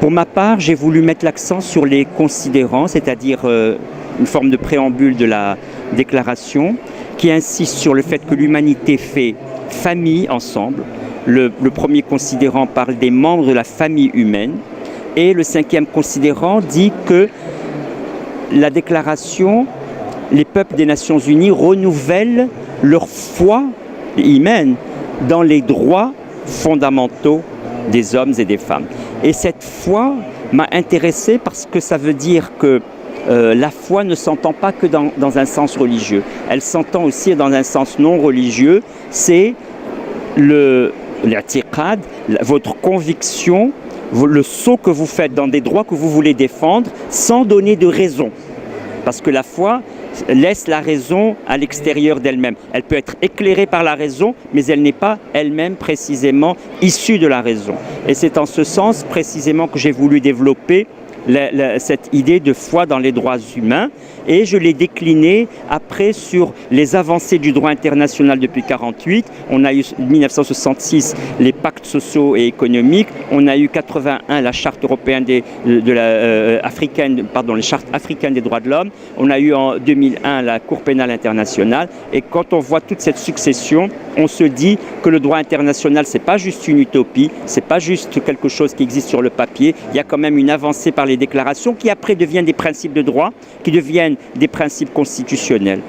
Pour ma part, j'ai voulu mettre l'accent sur les considérants, c'est-à-dire une forme de préambule de la déclaration qui insiste sur le fait que l'humanité fait famille ensemble. Le premier considérant parle des membres de la famille humaine et le cinquième considérant dit que la déclaration, les peuples des Nations Unies renouvellent leur foi humaine dans les droits fondamentaux des hommes et des femmes. Et cette foi m'a intéressé parce que ça veut dire que la foi ne s'entend pas que dans un sens religieux. Elle s'entend aussi dans un sens non religieux. C'est l'atiqad, votre conviction, le saut que vous faites dans des droits que vous voulez défendre sans donner de raison. Parce que la foi laisse la raison à l'extérieur d'elle-même. Elle peut être éclairée par la raison, mais elle n'est pas elle-même précisément issue de la raison. Et c'est en ce sens précisément que j'ai voulu développer cette idée de foi dans les droits humains et je l'ai déclinée après sur les avancées du droit international depuis 1948. On a eu 1966 les pactes sociaux et économiques, on a eu 81 la charte européenne les chartes africaines des droits de l'homme, on a eu en 2001 la Cour pénale internationale et quand on voit toute cette succession, on se dit que le droit international c'est pas juste une utopie, c'est pas juste quelque chose qui existe sur le papier, il y a quand même une avancée par les déclarations qui après deviennent des principes de droit, qui deviennent des principes constitutionnels.